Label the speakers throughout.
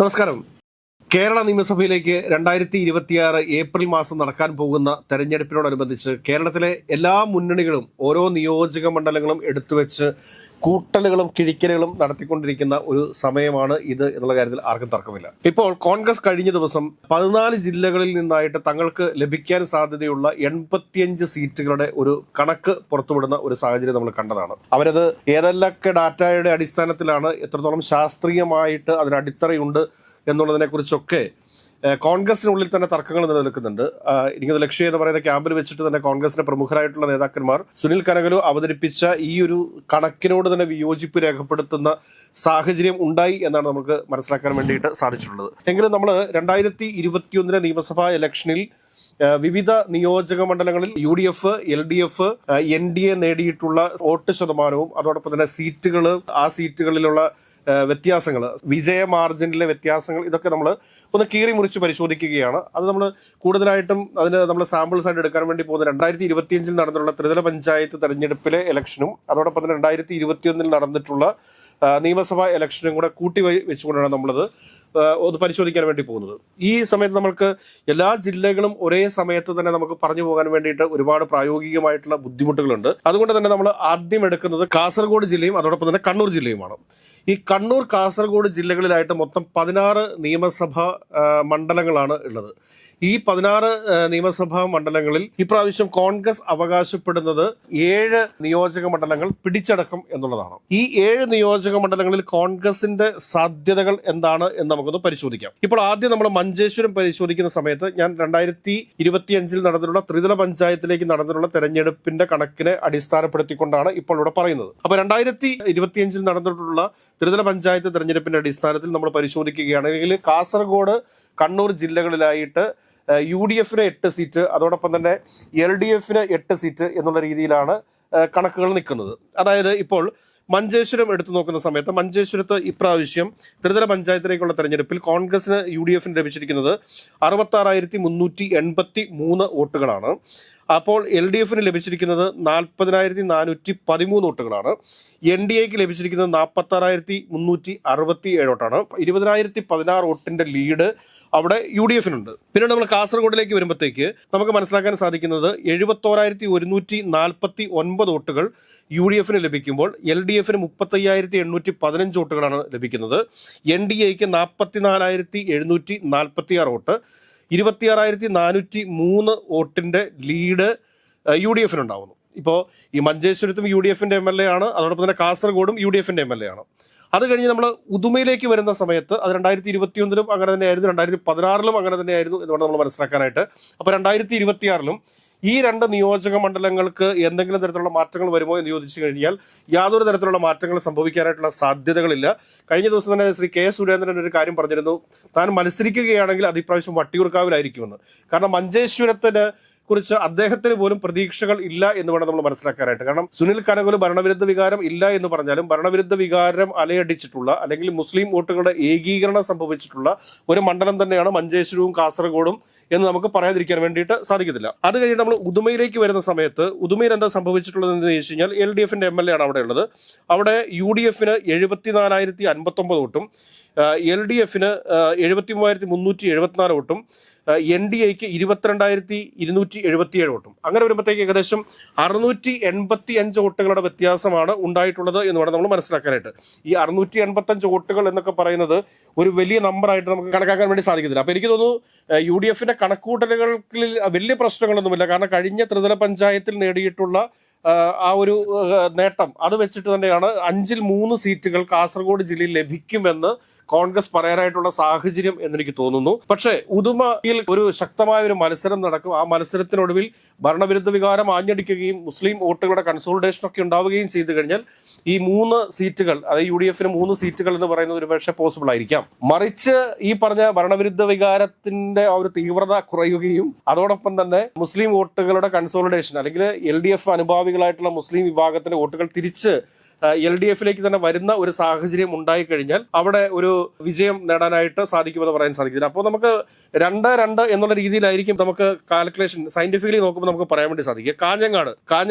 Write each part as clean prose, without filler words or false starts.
Speaker 1: നമസ്കാരം. കേരള നിയമസഭയിലേക്ക് 2026 ഏപ്രിൽ മാസം നടക്കാൻ പോകുന്ന തെരഞ്ഞെടുപ്പിനോടനുബന്ധിച്ച് കേരളത്തിലെ എല്ലാ മുന്നണികളും ഓരോ നിയോജക മണ്ഡലങ്ങളും എടുത്തുവെച്ച് കൂട്ടലുകളും കിഴിക്കലുകളും നടത്തിക്കൊണ്ടിരിക്കുന്ന ഒരു സമയമാണ് ഇത് എന്നുള്ള കാര്യത്തിൽ ആർക്കും തർക്കമില്ല. ഇപ്പോൾ കോൺഗ്രസ് കഴിഞ്ഞ ദിവസം 14 ജില്ലകളിൽ നിന്നായിട്ട് തങ്ങൾക്ക് ലഭിക്കാൻ സാധ്യതയുള്ള 85 സീറ്റുകളുടെ ഒരു കണക്ക് പുറത്തുവിടുന്ന ഒരു സാഹചര്യം നമ്മൾ കണ്ടതാണ്. അവരത് ഏതെല്ലൊക്കെ ഡാറ്റയുടെ അടിസ്ഥാനത്തിലാണ്, എത്രത്തോളം ശാസ്ത്രീയമായിട്ട് അതിന് അടിത്തറയുണ്ട് എന്നുള്ളതിനെ കുറിച്ചൊക്കെ കോൺഗ്രസിനുള്ളിൽ തന്നെ തർക്കങ്ങൾ നിലനിൽക്കുന്നുണ്ട്. എനിക്കത് ലക്ഷ്യം എന്ന് പറയുന്ന ക്യാമ്പിൽ വെച്ചിട്ട് തന്നെ കോൺഗ്രസിന്റെ പ്രമുഖരായിട്ടുള്ള നേതാക്കന്മാർ സുനിൽ കനകലു അവതരിപ്പിച്ച ഈ ഒരു കണക്കിനോട് തന്നെ വിയോജിപ്പ് രേഖപ്പെടുത്തുന്ന സാഹചര്യം ഉണ്ടായി എന്നാണ് നമുക്ക് മനസ്സിലാക്കാൻ വേണ്ടിയിട്ട് സാധിച്ചിട്ടുള്ളത്. എങ്കിലും നമ്മൾ 2021 നിയമസഭാ ഇലക്ഷനിൽ വിവിധ നിയോജക മണ്ഡലങ്ങളിൽ UDF, LDF, NDA നേടിയിട്ടുള്ള വോട്ട് ശതമാനവും അതോടൊപ്പം തന്നെ സീറ്റുകൾ, ആ സീറ്റുകളിലുള്ള വ്യത്യാസങ്ങൾ, വിജയ മാർജിനിലെ വ്യത്യാസങ്ങൾ, ഇതൊക്കെ നമ്മൾ ഒന്ന് കീറി മുറിച്ച് പരിശോധിക്കുകയാണ്. അത് നമ്മൾ കൂടുതലായിട്ടും അതിന് നമ്മൾ സാമ്പിൾസ് ആയിട്ട് എടുക്കാൻ വേണ്ടി പോകുന്നത് 2025 നടന്നിട്ടുള്ള ത്രിതല പഞ്ചായത്ത് തെരഞ്ഞെടുപ്പിലെ ഇലക്ഷനും അതോടൊപ്പം തന്നെ 2021 നടന്നിട്ടുള്ള നിയമസഭാ ഇലക്ഷനും കൂടെ കൂട്ടി വെച്ചുകൊണ്ടാണ് നമ്മളത് ഒന്ന് പരിശോധിക്കാൻ വേണ്ടി പോകുന്നത്. ഈ സമയത്ത് നമുക്ക് എല്ലാ ജില്ലകളും ഒരേ സമയത്ത് തന്നെ നമുക്ക് പറഞ്ഞു പോകാൻ വേണ്ടിയിട്ട് ഒരുപാട് പ്രായോഗികമായിട്ടുള്ള ബുദ്ധിമുട്ടുകളുണ്ട്. അതുകൊണ്ട് തന്നെ നമ്മൾ ആദ്യം എടുക്കുന്നത് കാസർഗോഡ് ജില്ലയും അതോടൊപ്പം തന്നെ കണ്ണൂർ ജില്ലയുമാണ്. ഈ കണ്ണൂർ, കാസർഗോഡ് ജില്ലകളിലായിട്ട് മൊത്തം 16 നിയമസഭാ മണ്ഡലങ്ങളാണ് ഉള്ളത്. ഈ 16 നിയമസഭാ മണ്ഡലങ്ങളിൽ ഇപ്രാവശ്യം കോൺഗ്രസ് അവകാശപ്പെടുന്നത് 7 നിയോജക മണ്ഡലങ്ങൾ പിടിച്ചടക്കം എന്നുള്ളതാണ്. ഈ 7 നിയോജക മണ്ഡലങ്ങളിൽ കോൺഗ്രസിന്റെ സാധ്യതകൾ എന്താണ് എന്ന് നമുക്കൊന്ന് പരിശോധിക്കാം. ഇപ്പോൾ ആദ്യം നമ്മൾ മഞ്ചേശ്വരം പരിശോധിക്കുന്ന സമയത്ത് ഞാൻ 2025 നടന്നിട്ടുള്ള ത്രിതല പഞ്ചായത്തിലേക്ക് നടന്നിട്ടുള്ള തെരഞ്ഞെടുപ്പിന്റെ കണക്കിനെ അടിസ്ഥാനപ്പെടുത്തിക്കൊണ്ടാണ് ഇപ്പോൾ ഇവിടെ പറയുന്നത്. അപ്പോൾ 2025 നടന്നിട്ടുള്ള ത്രിതല പഞ്ചായത്ത് തെരഞ്ഞെടുപ്പിന്റെ അടിസ്ഥാനത്തിൽ നമ്മൾ പരിശോധിക്കുകയാണെങ്കിൽ കാസർഗോഡ്, കണ്ണൂർ ജില്ലകളിലായിട്ട് UDFന് 8 സീറ്റ്, അതോടൊപ്പം തന്നെ LDFന് 8 സീറ്റ് എന്നുള്ള രീതിയിലാണ് കണക്കുകൾ നിൽക്കുന്നത്. അതായത് ഇപ്പോൾ മഞ്ചേശ്വരം എടുത്തു നോക്കുന്ന സമയത്ത് മഞ്ചേശ്വരത്ത് ഇപ്രാവശ്യം ത്രിതല പഞ്ചായത്തിലേക്കുള്ള തെരഞ്ഞെടുപ്പിൽ കോൺഗ്രസിന് UDFന് ലഭിച്ചിരിക്കുന്നത് 66,383 വോട്ടുകളാണ്. അപ്പോൾ LDFന് ലഭിച്ചിരിക്കുന്നത് 40,413 വോട്ടുകളാണ്. NDAക്ക് ലഭിച്ചിരിക്കുന്നത് 46,367 വോട്ടാണ്. 20,016 വോട്ടിന്റെ ലീഡ് അവിടെ UDFനുണ്ട്. പിന്നെ നമ്മൾ കാസർഗോഡിലേക്ക് വരുമ്പോഴത്തേക്ക് നമുക്ക് മനസ്സിലാക്കാൻ സാധിക്കുന്നത് 71,149 വോട്ടുകൾ UDFന് ലഭിക്കുമ്പോൾ LDFന് 35,815 വോട്ടുകളാണ് ലഭിക്കുന്നത്. NDAക്ക് 44,746 വോട്ട്, 26,403 വോട്ടിന്റെ ലീഡ് UDFനുണ്ടാവുന്നു. ഇപ്പോൾ ഈ മഞ്ചേശ്വരത്തും UDFന്റെ MLA ആണ്, അതോടൊപ്പം തന്നെ കാസർഗോഡും UDFന്റെ MLA ആണ്. അത് കഴിഞ്ഞ് നമ്മൾ ഉദുമയിലേക്ക് വരുന്ന സമയത്ത് അത് 2021 അങ്ങനെ തന്നെയായിരുന്നു, 2016 അങ്ങനെ തന്നെയായിരുന്നു എന്നുകൊണ്ട് നമ്മൾ മനസ്സിലാക്കാനായിട്ട്. അപ്പോൾ 2026 ഈ 2 നിയോജക മണ്ഡലങ്ങൾക്ക് എന്തെങ്കിലും തരത്തിലുള്ള മാറ്റങ്ങൾ വരുമോ എന്ന് ചോദിച്ചു കഴിഞ്ഞാൽ യാതൊരു തരത്തിലുള്ള മാറ്റങ്ങൾ സംഭവിക്കാനായിട്ടുള്ള സാധ്യതകളില്ല. കഴിഞ്ഞ ദിവസം തന്നെ ശ്രീ K. സുരേന്ദ്രൻ ഒരു കാര്യം പറഞ്ഞിരുന്നു, താൻ മത്സരിക്കുകയാണെങ്കിൽ അത് ഇപ്രാവശ്യം വട്ടിയൂർക്കാവിലായിരിക്കുമെന്ന്. കാരണം മഞ്ചേശ്വരത്തിന് കുറിച്ച് അദ്ദേഹത്തിന് പോലും പ്രതീക്ഷകൾ ഇല്ല എന്ന് വേണം നമ്മൾ മനസ്സിലാക്കാനായിട്ട്. കാരണം സുനിൽ കനകലു ഭരണവിരുദ്ധ വികാരം ഇല്ല എന്ന് പറഞ്ഞാലും ഭരണവിരുദ്ധ വികാരം അലയടിച്ചിട്ടുള്ള അല്ലെങ്കിൽ മുസ്ലിം വോട്ടുകളുടെ ഏകീകരണം സംഭവിച്ചിട്ടുള്ള ഒരു മണ്ഡലം തന്നെയാണ് മഞ്ചേശ്വരവും കാസർഗോഡും എന്ന് നമുക്ക് പറയാതിരിക്കാൻ വേണ്ടിയിട്ട് സാധിക്കത്തില്ല. അത് കഴിഞ്ഞ് നമ്മൾ ഉദുമയിലേക്ക് വരുന്ന സമയത്ത് ഉദുമയിൽ എന്താ സംഭവിച്ചിട്ടുള്ളതെന്ന് ചോദിച്ചു കഴിഞ്ഞാൽ LDFന്റെ MLA ആണ് അവിടെ ഉള്ളത്. അവിടെ UDFന് 74,059 വോട്ടും, LDFന് 73,374 വോട്ടും, NDAക്ക് 22,277 വോട്ടും. അങ്ങനെ വരുമ്പോഴത്തേക്ക് ഏകദേശം 685 വോട്ടുകളുടെ വ്യത്യാസമാണ് ഉണ്ടായിട്ടുള്ളത് എന്ന് വേണം നമ്മൾ മനസ്സിലാക്കാനായിട്ട്. ഈ 685 വോട്ടുകൾ എന്നൊക്കെ പറയുന്നത് ഒരു വലിയ നമ്പറായിട്ട് നമുക്ക് കണക്കാക്കാൻ വേണ്ടി സാധിക്കത്തില്ല. അപ്പോൾ എനിക്ക് തോന്നുന്നു UDFന്റെ കണക്കൂട്ടലുകളിൽ വലിയ പ്രശ്നങ്ങളൊന്നുമില്ല. കാരണം കഴിഞ്ഞ ത്രിതല പഞ്ചായത്തിൽ നേടിയിട്ടുള്ള ആ ഒരു നേട്ടം അത് വെച്ചിട്ട് തന്നെയാണ് 5-ൽ 3 സീറ്റുകൾ കാസർഗോഡ് ജില്ലയിൽ ലഭിക്കുമെന്ന് കോൺഗ്രസ് പറയാനായിട്ടുള്ള സാഹചര്യം എന്നെനിക്ക് തോന്നുന്നു. പക്ഷേ ഉദുമയിൽ ഒരു ശക്തമായ ഒരു മത്സരം നടക്കും. ആ മത്സരത്തിനൊടുവിൽ ഭരണവിരുദ്ധ വികാരം ആഞ്ഞടിക്കുകയും മുസ്ലിം വോട്ടുകളുടെ കൺസോളിഡേഷൻ ഒക്കെ ഉണ്ടാവുകയും ചെയ്തു കഴിഞ്ഞാൽ ഈ 3 സീറ്റുകൾ, അതായത് UDFന് 3 സീറ്റുകൾ എന്ന് പറയുന്നത് ഒരു പക്ഷേ പോസിബിൾ ആയിരിക്കാം. മറിച്ച് ഈ പറഞ്ഞ ഭരണവിരുദ്ധ വികാരത്തിന്റെ ആ ഒരു തീവ്രത കുറയുകയും അതോടൊപ്പം തന്നെ മുസ്ലിം വോട്ടുകളുടെ കൺസോളിഡേഷൻ അല്ലെങ്കിൽ LDF അനുഭാവികളായിട്ടുള്ള മുസ്ലിം വിഭാഗത്തിന്റെ വോട്ടുകൾ തിരിച്ച് LDFലേക്ക് തന്നെ വരുന്ന ഒരു സാഹചര്യം ഉണ്ടായിക്കഴിഞ്ഞാൽ അവിടെ ഒരു വിജയം നേടാനായിട്ട് സാധിക്കുമെന്ന് പറയാൻ സാധിക്കില്ല. അപ്പോൾ നമുക്ക് 2-2 എന്നുള്ള രീതിയിലായിരിക്കും നമുക്ക് കാൽക്കുലേഷൻ സയന്റിഫിക്കലി നോക്കുമ്പോൾ നമുക്ക് പറയാൻ വേണ്ടി സാധിക്കുക. കാഞ്ഞങ്ങാട്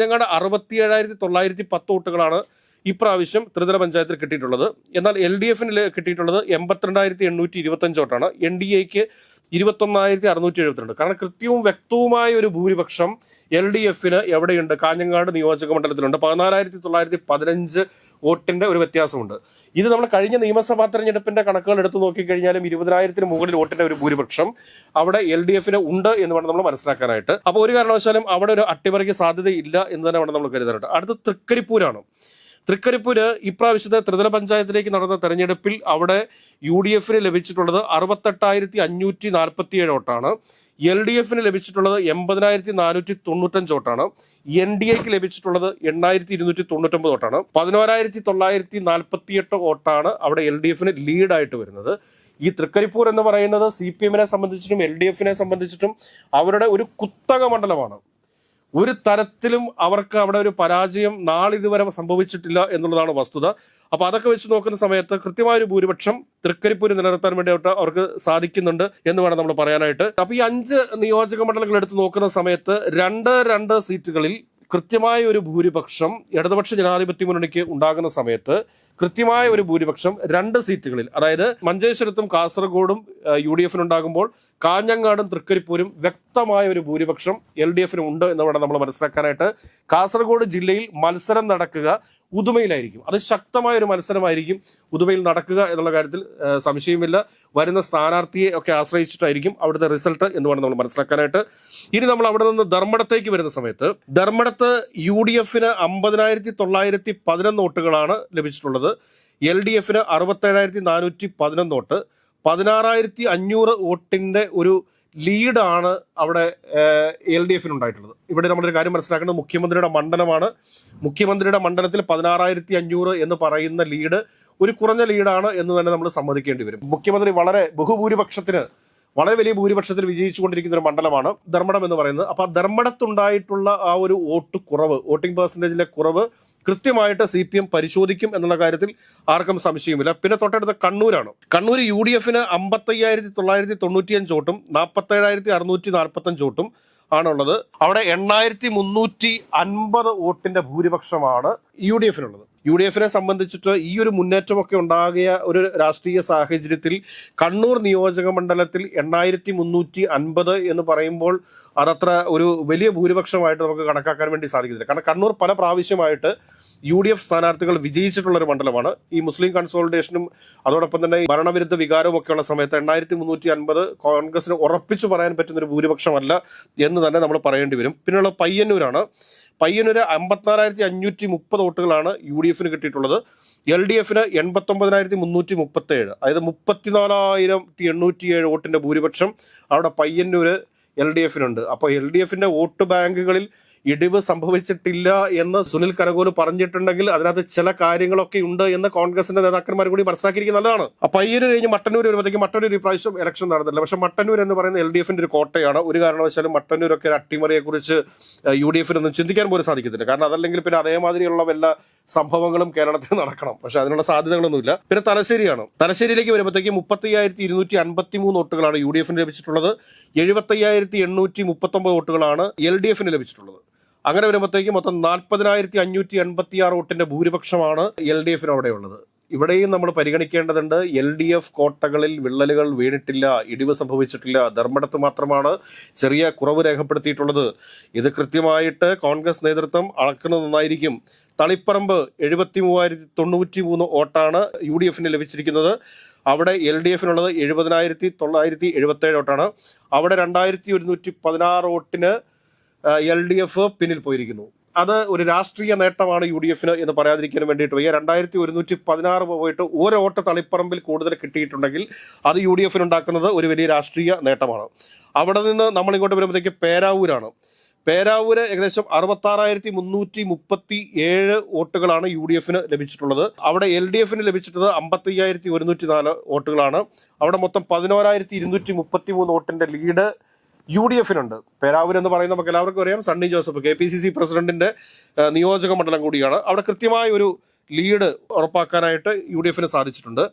Speaker 1: 67,910 വോട്ടുകളാണ് ഇപ്രാവശ്യം ത്രിതല പഞ്ചായത്തിൽ കിട്ടിയിട്ടുള്ളത്. എന്നാൽ LDF-ന് കിട്ടിയിട്ടുള്ളത് 82,825 വോട്ടാണ്. NDAക്ക് 21,672. കാരണം കൃത്യവും വ്യക്തവുമായ ഒരു ഭൂരിപക്ഷം LDF-ന് എവിടെയുണ്ട്? കാഞ്ഞങ്ങാട് നിയോജക മണ്ഡലത്തിലുണ്ട്. 14,915 വോട്ടിന്റെ ഒരു വ്യത്യാസമുണ്ട്. ഇത് നമ്മൾ കഴിഞ്ഞ നിയമസഭാ തെരഞ്ഞെടുപ്പിന്റെ കണക്കുകൾ എടുത്തു നോക്കിക്കഴിഞ്ഞാലും 20,000-ന് മുകളിൽ വോട്ടിന്റെ ഒരു ഭൂരിപക്ഷം അവിടെ LDF-ന് ഉണ്ട് എന്ന് വേണം നമ്മൾ മനസ്സിലാക്കാനായിട്ട്. അപ്പോൾ ഒരു കാരണവശാലും അവിടെ ഒരു അട്ടിമറിക്ക് സാധ്യതയില്ല എന്ന് തന്നെ വേണം നമ്മൾ കരുതാനായിട്ട്. അടുത്ത തൃക്കരിപ്പൂരാണ്. തൃക്കരിപ്പൂര് ഇപ്രാവശ്യത്തെ ത്രിതല പഞ്ചായത്തിലേക്ക് നടന്ന തെരഞ്ഞെടുപ്പിൽ അവിടെ UDF-ന് ലഭിച്ചിട്ടുള്ളത് 68,547 വോട്ടാണ്. LDF-ന് ലഭിച്ചിട്ടുള്ളത് 80,495 വോട്ടാണ്. NDAക്ക് ലഭിച്ചിട്ടുള്ളത് 8,299 വോട്ടാണ്. 11,948 വോട്ടാണ് അവിടെ LDF-ന് ലീഡായിട്ട് വരുന്നത്. ഈ തൃക്കരിപ്പൂർ എന്ന് പറയുന്നത് CPM-നെ സംബന്ധിച്ചിട്ടും LDF-നെ സംബന്ധിച്ചിട്ടും അവരുടെ ഒരു കുത്തക മണ്ഡലമാണ്. ഒരു തരത്തിലും അവർക്ക് അവിടെ ഒരു പരാജയം നാളിതുവരെ സംഭവിച്ചിട്ടില്ല എന്നുള്ളതാണ് വസ്തുത. അപ്പോൾ അതൊക്കെ വെച്ച് നോക്കുന്ന സമയത്ത് കൃത്യമായൊരു ഭൂരിപക്ഷം തൃക്കരിപ്പൂര് നിലനിർത്താൻ വേണ്ടി അവർക്ക് സാധിക്കുന്നുണ്ട് എന്ന് വേണം നമ്മൾ പറയാനായിട്ട്. അപ്പോൾ ഈ 5 നിയോജക മണ്ഡലങ്ങൾ എടുത്ത് നോക്കുന്ന സമയത്ത് 2 സീറ്റുകളിൽ കൃത്യമായ ഒരു ഭൂരിപക്ഷം ഇടതുപക്ഷ ജനാധിപത്യ മുന്നണിക്ക് ഉണ്ടാകുന്ന സമയത്ത് കൃത്യമായ ഒരു ഭൂരിപക്ഷം 2 സീറ്റുകളിൽ, അതായത് മഞ്ചേശ്വരത്തും കാസർഗോഡും UDF-നുണ്ടാകുമ്പോൾ കാഞ്ഞങ്ങാടും തൃക്കരിപ്പൂരും വ്യക്തമായ ഒരു ഭൂരിപക്ഷം LDF-ന് ഉണ്ട് എന്ന് വേണം നമ്മൾ മനസ്സിലാക്കാനായിട്ട്. കാസർഗോഡ് ജില്ലയിൽ മത്സരം നടക്കുക ഉദുമയിലായിരിക്കും. അത് ശക്തമായ ഒരു മത്സരമായിരിക്കും ഉദുമയിൽ നടക്കുക എന്നുള്ള കാര്യത്തിൽ സംശയമില്ല. വരുന്ന സ്ഥാനാർത്ഥിയെ ഒക്കെ ആശ്രയിച്ചിട്ടായിരിക്കും അവിടുത്തെ റിസൾട്ട് എന്ന് വേണം നമ്മൾ മനസ്സിലാക്കാനായിട്ട്. ഇനി നമ്മൾ അവിടെ നിന്ന് ധർമ്മടത്തേക്ക് വരുന്ന സമയത്ത് ധർമ്മടത്ത് UDF-ന് 50,911 വോട്ടുകളാണ് ലഭിച്ചിട്ടുള്ളത്. LDF-ന് 67,411 വോട്ട്. 16,500 വോട്ടിന്റെ ഒരു ലീഡാണ് അവിടെ LDF-ന് ഉണ്ടായിട്ടുള്ളത്. ഇവിടെ നമ്മളൊരു കാര്യം മനസ്സിലാക്കേണ്ടത് മുഖ്യമന്ത്രിയുടെ മണ്ഡലമാണ്. മുഖ്യമന്ത്രിയുടെ മണ്ഡലത്തിൽ 16,500 എന്ന് പറയുന്ന ലീഡ് ഒരു കുറഞ്ഞ ലീഡാണ് എന്ന് തന്നെ നമ്മൾ സമ്മതിക്കേണ്ടി വരും. മുഖ്യമന്ത്രി വളരെ വലിയ ഭൂരിപക്ഷത്തിൽ വിജയിച്ചുകൊണ്ടിരിക്കുന്ന ഒരു മണ്ഡലമാണ് ധർമ്മടം എന്ന് പറയുന്നത്. അപ്പോൾ ധർമ്മടത്തുണ്ടായിട്ടുള്ള ആ ഒരു വോട്ടിംഗ് പെർസെൻറ്റേജിലെ കുറവ് കൃത്യമായിട്ട് CPM പരിശോധിക്കും എന്നുള്ള കാര്യത്തിൽ ആർക്കും സംശയമില്ല. പിന്നെ തൊട്ടടുത്ത കണ്ണൂരാണ്. കണ്ണൂർ UDF-ന് 55,995 വോട്ടും 47,645 വോട്ടും ആണുള്ളത്. അവിടെ 8,350 വോട്ടിന്റെ ഭൂരിപക്ഷമാണ് UDF-നുള്ളത്. UDF-നെ സംബന്ധിച്ചിട്ട് ഈ ഒരു മുന്നേറ്റമൊക്കെ ഉണ്ടാകിയ ഒരു രാഷ്ട്രീയ സാഹചര്യത്തിൽ കണ്ണൂർ നിയോജക മണ്ഡലത്തിൽ 8,350 എന്ന് പറയുമ്പോൾ അതത്ര ഒരു വലിയ ഭൂരിപക്ഷമായിട്ട് നമുക്ക് കണക്കാക്കാൻ വേണ്ടി സാധിക്കുന്നില്ല. കാരണം കണ്ണൂർ പല പ്രാവശ്യമായിട്ട് UDF സ്ഥാനാർത്ഥികൾ വിജയിച്ചിട്ടുള്ള ഒരു മണ്ഡലമാണ്. ഈ മുസ്ലിം കൺസോളിഡേഷനും അതോടൊപ്പം തന്നെ ഭരണവിരുദ്ധ വികാരവും ഒക്കെയുള്ള സമയത്ത് 8,350 കോൺഗ്രസിന് ഉറപ്പിച്ചു പറയാൻ പറ്റുന്ന ഒരു ഭൂരിപക്ഷമല്ല എന്ന് തന്നെ നമ്മൾ പറയേണ്ടി വരും. പിന്നെയുള്ള പയ്യന്നൂരാണ്. പയ്യന്നൂര് 54,530 വോട്ടുകളാണ് UDF-ന് കിട്ടിയിട്ടുള്ളത്. LDF-ന് 89,337, അതായത് 34,807 വോട്ടിന്റെ ഭൂരിപക്ഷം അവിടെ പയ്യന്നൂര് LDF-നുണ്ട്. അപ്പോൾ LDF-ന്റെ വോട്ട് ബാങ്കുകളിൽ ഇടിവ് സംഭവിച്ചിട്ടില്ല എന്ന് സുനിൽ കനകോല് പറഞ്ഞിട്ടുണ്ടെങ്കിൽ അതിനകത്ത് ചില കാര്യങ്ങളൊക്കെ ഉണ്ട് എന്ന് കോൺഗ്രസിന്റെ നേതാക്കന്മാർ കൂടി മനസ്സിലാക്കിയിരിക്കുന്നത് നല്ലതാണ്. അപ്പോൾ പയ്യന്നൂർ കഴിഞ്ഞ് മട്ടന്നൂർ വരുമ്പോഴത്തേക്ക് മട്ടന്നൂർ ഇപ്രാവശ്യം ഇലക്ഷൻ നടന്നില്ല. പക്ഷെ മട്ടന്നൂർ എന്ന് പറയുന്ന LDF-ന്റെ ഒരു കോട്ടയാണ്. ഒരു കാരണവശാലും മട്ടന്നൂരൊക്കെ ഒരു അട്ടിമറിയെക്കുറിച്ച് UDF-നൊന്നും ചിന്തിക്കാൻ പോലും സാധിക്കത്തില്ല. കാരണം അതല്ലെങ്കിൽ പിന്നെ അതേമാതിരിയുള്ള വല്ല സംഭവങ്ങളും കേരളത്തിൽ നടക്കണം. പക്ഷെ അതിനുള്ള സാധ്യതകളൊന്നുമില്ല. പിന്നെ തലശ്ശേരിയാണ്. തലശ്ശേരിയിലേക്ക് വരുമ്പോഴത്തേക്ക് 30,253 വോട്ടുകളാണ് UDF-ന് ലഭിച്ചിട്ടുള്ളത്. 75,839 വോട്ടുകളാണ് LDF-ന് ലഭിച്ചിട്ടുള്ളത്. അങ്ങനെ വരുമ്പോഴത്തേക്ക് മൊത്തം 40,586 വോട്ടിന്റെ ഭൂരിപക്ഷമാണ് LDF-ന് അവിടെയുള്ളത്. ഇവിടെയും നമ്മൾ പരിഗണിക്കേണ്ടതുണ്ട്. LDF കോട്ടകളിൽ വിള്ളലുകൾ വീണിട്ടില്ല, ഇടിവ് സംഭവിച്ചിട്ടില്ല. ധർമ്മടത്ത് മാത്രമാണ് ചെറിയ കുറവ് രേഖപ്പെടുത്തിയിട്ടുള്ളത്. ഇത് കൃത്യമായിട്ട് കോൺഗ്രസ് നേതൃത്വം അളക്കുന്നത് നന്നായിരിക്കും. തളിപ്പറമ്പ് 73,093 വോട്ടാണ് UDF-ന് ലഭിച്ചിരിക്കുന്നത്. അവിടെ LDF-നുള്ളത് 70,977 വോട്ടാണ്. അവിടെ 2,116 വോട്ടിന് LDF പിന്നിൽ പോയിരിക്കുന്നു. അത് ഒരു രാഷ്ട്രീയ നേട്ടമാണ് UDF-ന് എന്ന് പറയാതിരിക്കാൻ വേണ്ടിയിട്ട് വയ്യ. 2,116 പോയിട്ട് ഒരു വോട്ട് തളിപ്പറമ്പിൽ കൂടുതൽ കിട്ടിയിട്ടുണ്ടെങ്കിൽ അത് UDF-ന് ഉണ്ടാക്കുന്നത് ഒരു വലിയ രാഷ്ട്രീയ നേട്ടമാണ്. അവിടെ നിന്ന് നമ്മൾ ഇങ്ങോട്ട് വരുമ്പോഴത്തേക്ക് പേരാവൂരാണ്. പേരാവൂര് ഏകദേശം 66,337 വോട്ടുകളാണ് UDF-ന് ലഭിച്ചിട്ടുള്ളത്. അവിടെ LDF-ന് ലഭിച്ചിട്ടുള്ളത് 55,104 വോട്ടുകളാണ്. അവിടെ മൊത്തം 11,233 വോട്ടിന്റെ ലീഡ് UDF-നുണ്ട്. പേരാവൂർ എന്ന് പറയുന്നത് നമുക്ക് എല്ലാവർക്കും അറിയാം, സണ്ണി ജോസഫ് KPCC പ്രസിഡന്റിന്റെ നിയോജക മണ്ഡലം കൂടിയാണ്. അവിടെ കൃത്യമായ ഒരു ലീഡ് ഉറപ്പാക്കാനായിട്ട് UDF-ന് സാധിച്ചിട്ടുണ്ട്.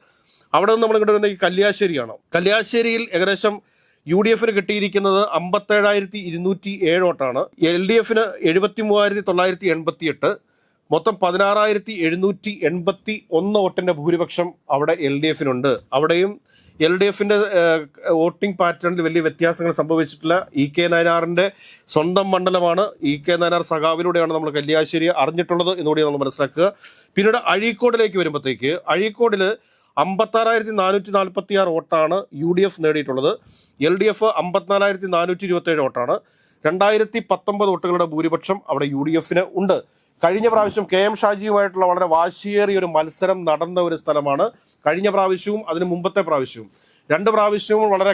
Speaker 1: അവിടെ നിന്ന് നമ്മളിങ്ങോട്ട് വരുന്ന ഈ കല്യാശ്ശേരിയാണ്. കല്യാശ്ശേരിയിൽ ഏകദേശം UDF-ന് കിട്ടിയിരിക്കുന്നത് 57,207 വോട്ടാണ്. LDF-ന് 73,988, മൊത്തം 16,781 വോട്ടിന്റെ ഭൂരിപക്ഷം അവിടെ LDF-നുണ്ട്. അവിടെയും LDF-ന്റെ വോട്ടിംഗ് പാറ്റേണിൽ വലിയ വ്യത്യാസങ്ങൾ സംഭവിച്ചിട്ടില്ല. EK നയനാറിന്റെ സ്വന്തം മണ്ഡലമാണ്. EK നയനാർ സഖാവിലൂടെയാണ് നമ്മൾ കല്യാശ്ശേരി അറിഞ്ഞിട്ടുള്ളത് എന്നുകൂടി നമ്മൾ മനസ്സിലാക്കുക. പിന്നീട് അഴീക്കോടിലേക്ക് വരുമ്പോഴത്തേക്ക് അഴീക്കോടിൽ 56,446 വോട്ടാണ് UDF നേടിയിട്ടുള്ളത്. LDF 54,427 വോട്ടാണ്. 2019 വോട്ടുകളുടെ ഭൂരിപക്ഷം അവിടെ UDF-ന് ഉണ്ട്. കഴിഞ്ഞ പ്രാവശ്യം KM ഷാജിയുമായിട്ടുള്ള വളരെ വാശിയേറിയ ഒരു മത്സരം നടന്ന ഒരു സ്ഥലമാണ്. കഴിഞ്ഞ പ്രാവശ്യവും അതിന് മുമ്പത്തെ പ്രാവശ്യവും 2 പ്രാവശ്യവും വളരെ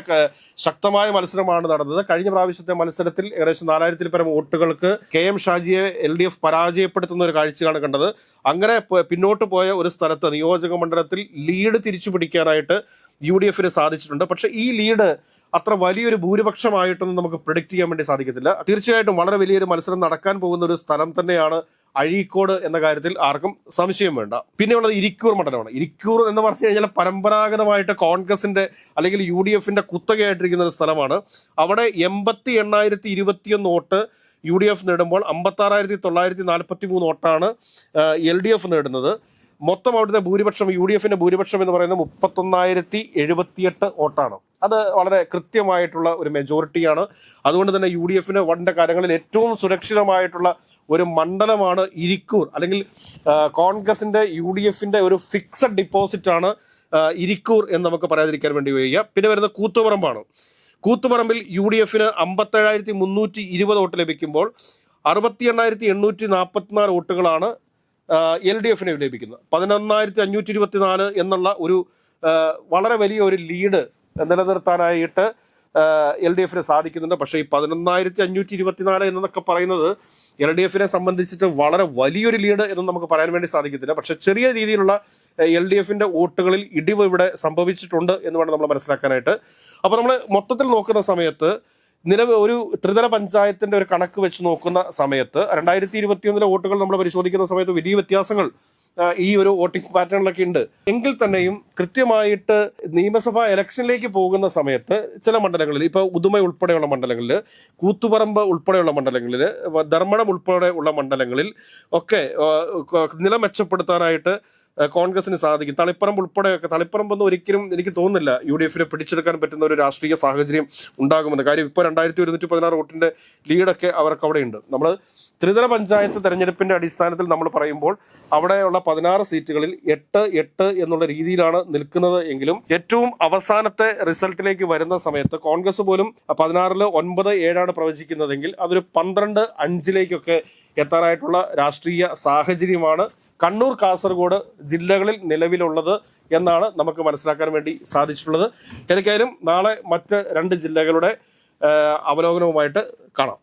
Speaker 1: ശക്തമായ മത്സരമാണ് നടന്നത്. കഴിഞ്ഞ പ്രാവശ്യത്തെ മത്സരത്തിൽ ഏകദേശം 4,000-ൽ പരം വോട്ടുകൾക്ക് KM ഷാജിയെ LDF പരാജയപ്പെടുത്തുന്ന ഒരു കാഴ്ചയാണ് കണ്ടത്. അങ്ങനെ പിന്നോട്ട് പോയ ഒരു സ്ഥലത്ത് നിയോജക മണ്ഡലത്തിൽ ലീഡ് തിരിച്ചു പിടിക്കാനായിട്ട് UDF-ന് സാധിച്ചിട്ടുണ്ട്. പക്ഷേ ഈ ലീഡ് അത്ര വലിയൊരു ഭൂരിപക്ഷമായിട്ടൊന്നും നമുക്ക് പ്രിഡിക്റ്റ് ചെയ്യാൻ വേണ്ടി സാധിക്കത്തില്ല. തീർച്ചയായിട്ടും വളരെ വലിയൊരു മത്സരം നടക്കാൻ പോകുന്ന ഒരു സ്ഥലം തന്നെയാണ് അഴീക്കോട് എന്ന കാര്യത്തിൽ ആർക്കും സംശയം വേണ്ട. പിന്നെയുള്ളത് ഇരിക്കൂർ മണ്ഡലമാണ്. ഇരിക്കൂർ എന്ന് പറഞ്ഞു കഴിഞ്ഞാൽ പരമ്പരാഗതമായിട്ട് കോൺഗ്രസിന്റെ അല്ലെങ്കിൽ UDF-ന്റെ കുത്തകയായിട്ടിരിക്കുന്ന ഒരു സ്ഥലമാണ്. അവിടെ 80,821 വോട്ട് UDF നേടുമ്പോൾ 56,943 വോട്ടാണ് LDF നേടുന്നത്. മൊത്തം അവിടുത്തെ ഭൂരിപക്ഷം UDF-ന്റെ ഭൂരിപക്ഷം എന്ന് പറയുന്നത് 31,078 വോട്ടാണ്. അത് വളരെ കൃത്യമായിട്ടുള്ള ഒരു മെജോറിറ്റിയാണ്. അതുകൊണ്ട് തന്നെ UDF-ന് വണ്ട കാര്യങ്ങളിൽ ഏറ്റവും സുരക്ഷിതമായിട്ടുള്ള ഒരു മണ്ഡലമാണ് ഇരിക്കൂർ. അല്ലെങ്കിൽ കോൺഗ്രസിന്റെ UDF-ന്റെ ഒരു ഫിക്സഡ് ഡിപ്പോസിറ്റ് ആണ് ഇരിക്കൂർ എന്ന് നമുക്ക് പറയാതിരിക്കാൻ വേണ്ടി വയ്യ. പിന്നെ വരുന്ന കൂത്തുപറമ്പാണ്. കൂത്തുപറമ്പിൽ UDF-ന് 57,320 വോട്ട് ലഭിക്കുമ്പോൾ 68,844 വോട്ടുകളാണ് LDF-ന് ലഭിക്കുന്നത്. 11,524 എന്നുള്ള ഒരു വളരെ വലിയ ഒരു ലീഡ് നിലനിർത്താനായിട്ട് LDF-ന് സാധിക്കുന്നുണ്ട്. പക്ഷേ ഈ 11,524 എന്നൊക്കെ പറയുന്നത് LDF-നെ സംബന്ധിച്ചിട്ട് വളരെ വലിയൊരു ലീഡ് എന്ന് നമുക്ക് പറയാൻ വേണ്ടി സാധിക്കത്തില്ല. പക്ഷെ ചെറിയ രീതിയിലുള്ള LDF-ന്റെ വോട്ടുകളിൽ ഇടിവ് ഇവിടെ സംഭവിച്ചിട്ടുണ്ട് എന്ന് വേണം നമ്മൾ മനസ്സിലാക്കാനായിട്ട്. അപ്പോൾ നമ്മൾ മൊത്തത്തിൽ നോക്കുന്ന സമയത്ത് ഒരു ത്രിതല പഞ്ചായത്തിന്റെ ഒരു കണക്ക് വെച്ച് നോക്കുന്ന സമയത്ത് 2021 വോട്ടുകൾ നമ്മൾ പരിശോധിക്കുന്ന സമയത്ത് വലിയ വ്യത്യാസങ്ങൾ ഈ ഒരു വോട്ടിംഗ് പാറ്റേണിലൊക്കെ ഉണ്ട്. എങ്കിൽ തന്നെയും കൃത്യമായിട്ട് നിയമസഭാ ഇലക്ഷനിലേക്ക് പോകുന്ന സമയത്ത് ചില മണ്ഡലങ്ങളിൽ, ഇപ്പോൾ ഉദുമ ഉൾപ്പെടെയുള്ള മണ്ഡലങ്ങളിൽ, കൂത്തുപറമ്പ് ഉൾപ്പെടെയുള്ള മണ്ഡലങ്ങളിൽ, ധർമ്മടം ഉൾപ്പെടെയുള്ള മണ്ഡലങ്ങളിൽ ഒക്കെ നില മെച്ചപ്പെടുത്താനായിട്ട് കോൺഗ്രസിന് സാധിക്കും. തളിപ്പറമ്പ് ഉൾപ്പെടെയൊക്കെ, തളിപ്പറമ്പൊന്നും ഒരിക്കലും എനിക്ക് തോന്നുന്നില്ല UDF-നെ പിടിച്ചെടുക്കാൻ പറ്റുന്ന ഒരു രാഷ്ട്രീയ സാഹചര്യം ഉണ്ടാകുമെന്ന്. കാര്യം ഇപ്പോൾ 2,116 വോട്ടിന്റെ ലീഡൊക്കെ അവർക്ക് അവിടെ ഉണ്ട്. നമ്മൾ ത്രിതല പഞ്ചായത്ത് തെരഞ്ഞെടുപ്പിന്റെ അടിസ്ഥാനത്തിൽ നമ്മൾ പറയുമ്പോൾ അവിടെയുള്ള 16 സീറ്റുകളിൽ 8 എന്നുള്ള രീതിയിലാണ് നിൽക്കുന്നത്. എങ്കിലും ഏറ്റവും അവസാനത്തെ റിസൾട്ടിലേക്ക് വരുന്ന സമയത്ത് കോൺഗ്രസ് പോലും 16-ൽ 9-7 പ്രവചിക്കുന്നതെങ്കിൽ അതൊരു 12-5 എത്താനായിട്ടുള്ള രാഷ്ട്രീയ സാഹചര്യമാണ് കണ്ണൂർ, കാസർഗോഡ് ജില്ലകളിൽ നിലവിലുള്ളത് എന്നാണ് നമുക്ക് മനസ്സിലാക്കാൻ വേണ്ടി സാധിച്ചിട്ടുള്ളത്. ഏതൊക്കെയായാലും നാളെ മറ്റ് 2 ജില്ലകളുടെ അവലോകനവുമായിട്ട് കാണാം.